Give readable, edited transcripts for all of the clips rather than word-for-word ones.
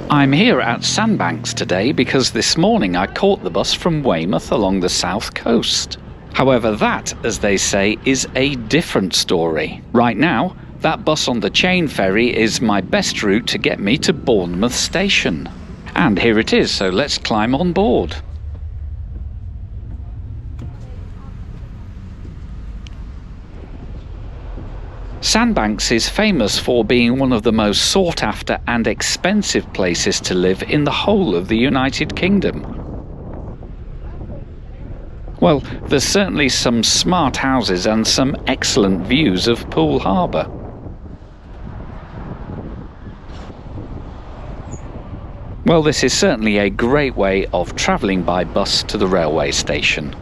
I'm here at Sandbanks today because this morning I caught the bus from Weymouth along the south coast. However, that, as they say, is a different story. Right now, that bus on the chain ferry is my best route to get me to Bournemouth Station. And here it is, so let's climb on board. Sandbanks is famous for being one of the most sought after and expensive places to live in the whole of the United Kingdom. Well, there's certainly some smart houses and some excellent views of Poole Harbour. Well, this is certainly a great way of travelling by bus to the railway station.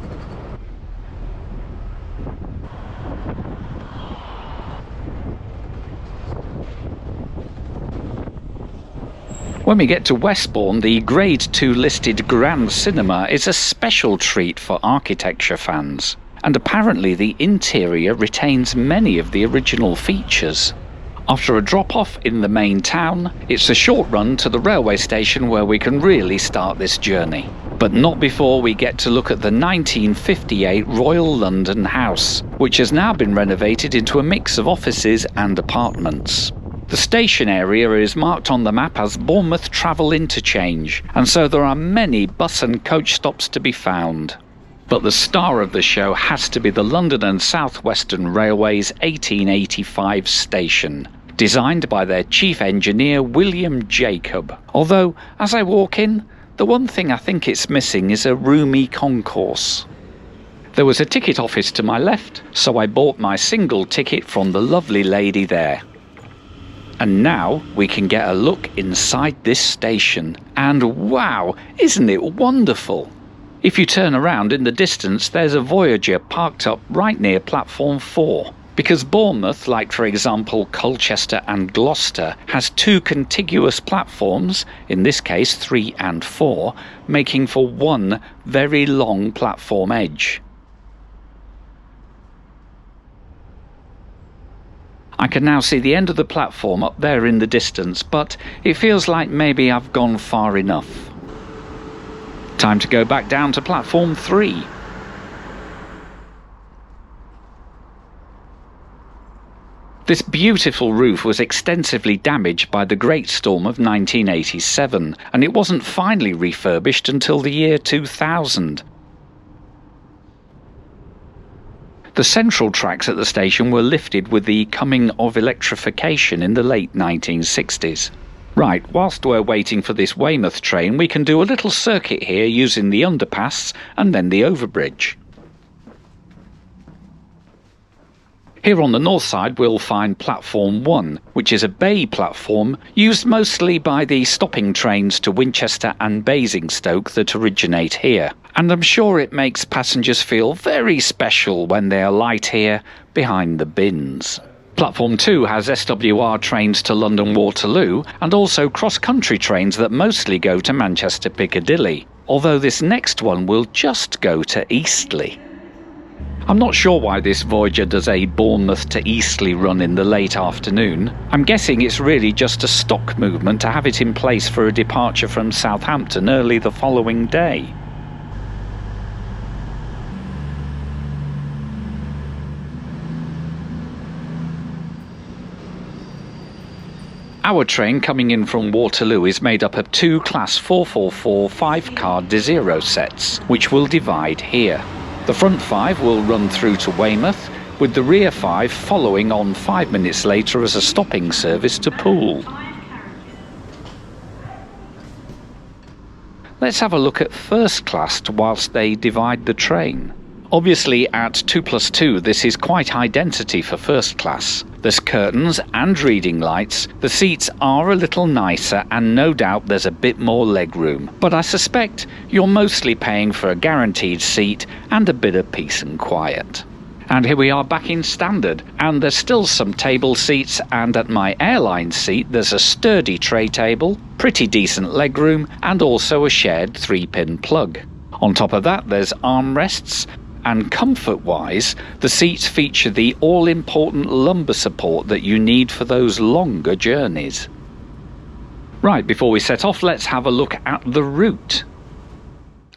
When we get to Westbourne, the Grade 2 listed Grand Cinema is a special treat for architecture fans, and apparently the interior retains many of the original features. After a drop-off in the main town, it's a short run to the railway station where we can really start this journey. But not before we get to look at the 1958 Royal London House, which has now been renovated into a mix of offices and apartments. The station area is marked on the map as Bournemouth Travel Interchange, and so there are many bus and coach stops to be found. But the star of the show has to be the London and South Western Railway's 1885 station, designed by their chief engineer William Jacob. Although, as I walk in, the one thing I think it's missing is a roomy concourse. There was a ticket office to my left, so I bought my single ticket from the lovely lady there. And now we can get a look inside this station, and wow, isn't it wonderful? If you turn around in the distance, there's a Voyager parked up right near platform 4. Because Bournemouth, like for example Colchester and Gloucester, has two contiguous platforms, in this case 3 and 4, making for one very long platform edge. I can now see the end of the platform up there in the distance, but it feels like maybe I've gone far enough. Time to go back down to platform 3. This beautiful roof was extensively damaged by the Great Storm of 1987, and it wasn't finally refurbished until the year 2000. The central tracks at the station were lifted with the coming of electrification in the late 1960s. Right, whilst we're waiting for this Weymouth train, we can do a little circuit here using the underpass and then the overbridge. Here on the north side we'll find platform 1, which is a bay platform used mostly by the stopping trains to Winchester and Basingstoke that originate here. And I'm sure it makes passengers feel very special when they alight here behind the bins. Platform 2 has SWR trains to London Waterloo and also cross-country trains that mostly go to Manchester Piccadilly, although this next one will just go to Eastleigh. I'm not sure why this Voyager does a Bournemouth to Eastleigh run in the late afternoon. I'm guessing it's really just a stock movement to have it in place for a departure from Southampton early the following day. Our train coming in from Waterloo is made up of two Class 444 5-car Desiro sets, which will divide here. The front 5 will run through to Weymouth, with the rear 5 following on 5 minutes later as a stopping service to Poole. Let's have a look at first class whilst they divide the train. Obviously at 2+2 this is quite high density for first class. There's curtains and reading lights, the seats are a little nicer and no doubt there's a bit more legroom, but I suspect you're mostly paying for a guaranteed seat and a bit of peace and quiet. And here we are back in standard, and there's still some table seats, and at my airline seat there's a sturdy tray table, pretty decent legroom and also a shared 3-pin plug. On top of that there's armrests, and comfort-wise, the seats feature the all-important lumbar support that you need for those longer journeys. Right, before we set off, let's have a look at the route.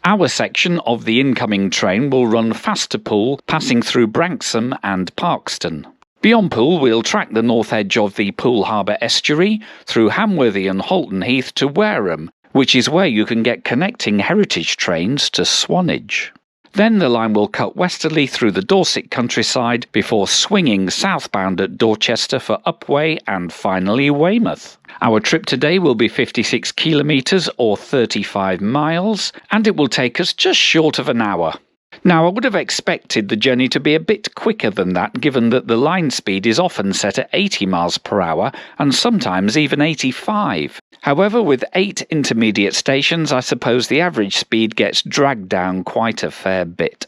Our section of the incoming train will run fast to Poole, passing through Branksome and Parkston. Beyond Poole, we'll track the north edge of the Poole Harbour estuary, through Hamworthy and Halton Heath to Wareham, which is where you can get connecting heritage trains to Swanage. Then the line will cut westerly through the Dorset countryside before swinging southbound at Dorchester for Upwey and finally Weymouth. Our trip today will be 56 kilometres or 35 miles, and it will take us just short of an hour. Now, I would have expected the journey to be a bit quicker than that, given that the line speed is often set at 80 miles per hour and sometimes even 85. However, with 8 intermediate stations, I suppose the average speed gets dragged down quite a fair bit.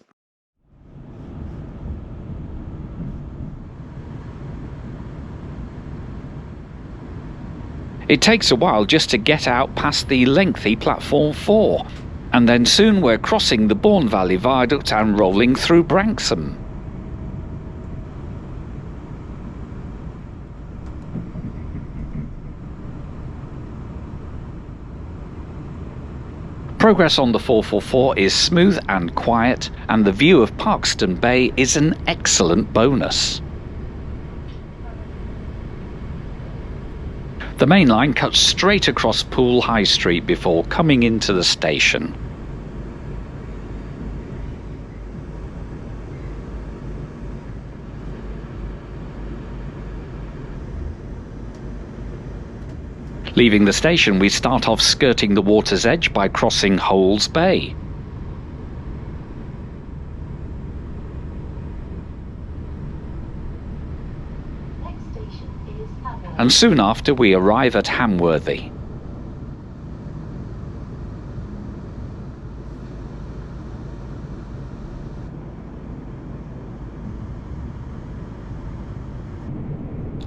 It takes a while just to get out past the lengthy Platform 4. And then soon we're crossing the Bourne Valley Viaduct and rolling through Branksome. Progress on the 444 is smooth and quiet, and the view of Parkston Bay is an excellent bonus. The main line cuts straight across Poole High Street before coming into the station. Leaving the station, we start off skirting the water's edge by crossing Holes Bay. And soon after we arrive at Hamworthy.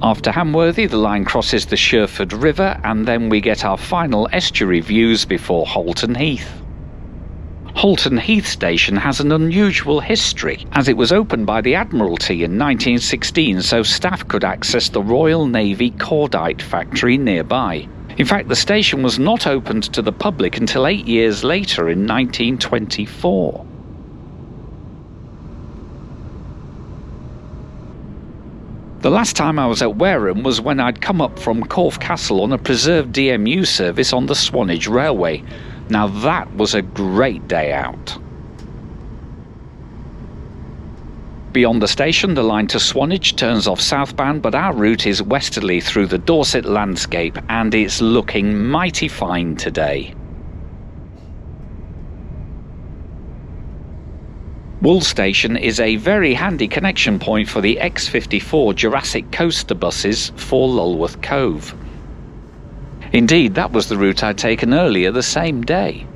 After Hamworthy, the line crosses the Sherford River, and then we get our final estuary views before Halton Heath. Halton Heath Station has an unusual history, as it was opened by the Admiralty in 1916 so staff could access the Royal Navy cordite factory nearby. In fact, the station was not opened to the public until 8 years later in 1924. The last time I was at Wareham was when I'd come up from Corfe Castle on a preserved DMU service on the Swanage Railway. Now that was a great day out. Beyond the station, the line to Swanage turns off southbound, but our route is westerly through the Dorset landscape, and it's looking mighty fine today. Wool Station is a very handy connection point for the X54 Jurassic coaster buses for Lulworth Cove. Indeed, that was the route I'd taken earlier the same day.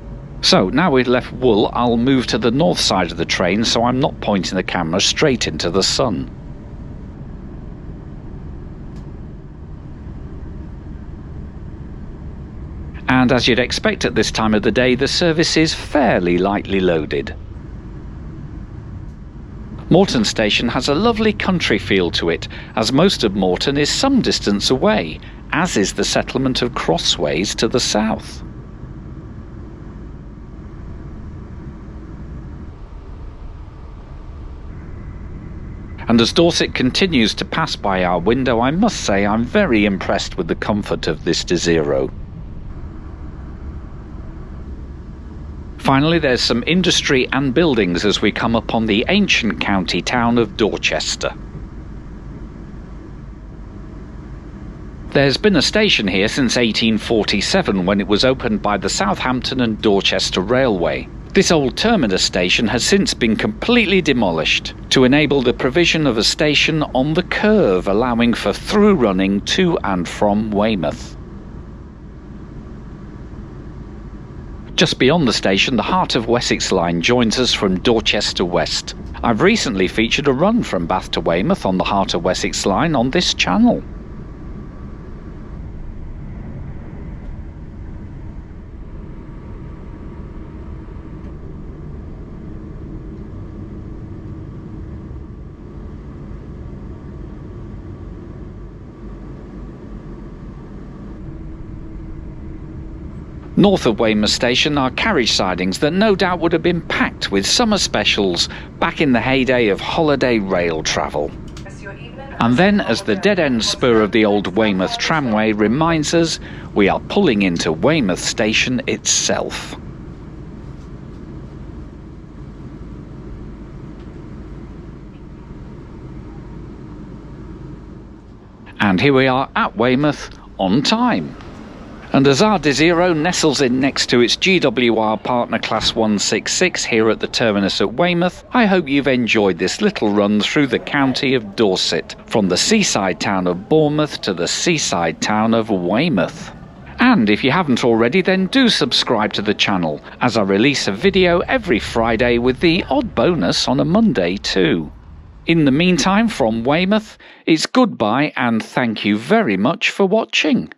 So, now we've left Wool, I'll move to the north side of the train so I'm not pointing the camera straight into the sun. And as you'd expect at this time of the day, the service is fairly lightly loaded. Morton Station has a lovely country feel to it, as most of Morton is some distance away, as is the settlement of Crossways to the south. And as Dorset continues to pass by our window, I must say I'm very impressed with the comfort of this Desiro. Finally, there's some industry and buildings as we come upon the ancient county town of Dorchester. There's been a station here since 1847 when it was opened by the Southampton and Dorchester Railway. This old terminus station has since been completely demolished to enable the provision of a station on the curve, allowing for through running to and from Weymouth. Just beyond the station, the Heart of Wessex line joins us from Dorchester West. I've recently featured a run from Bath to Weymouth on the Heart of Wessex line on this channel. North of Weymouth Station are carriage sidings that no doubt would have been packed with summer specials back in the heyday of holiday rail travel. And then, as the dead-end spur of the old Weymouth tramway reminds us, we are pulling into Weymouth Station itself. And here we are at Weymouth on time. And as our Desiro nestles in next to its GWR partner Class 166 here at the terminus at Weymouth, I hope you've enjoyed this little run through the county of Dorset, from the seaside town of Bournemouth to the seaside town of Weymouth. And if you haven't already, then do subscribe to the channel, as I release a video every Friday with the odd bonus on a Monday too. In the meantime, from Weymouth, it's goodbye and thank you very much for watching.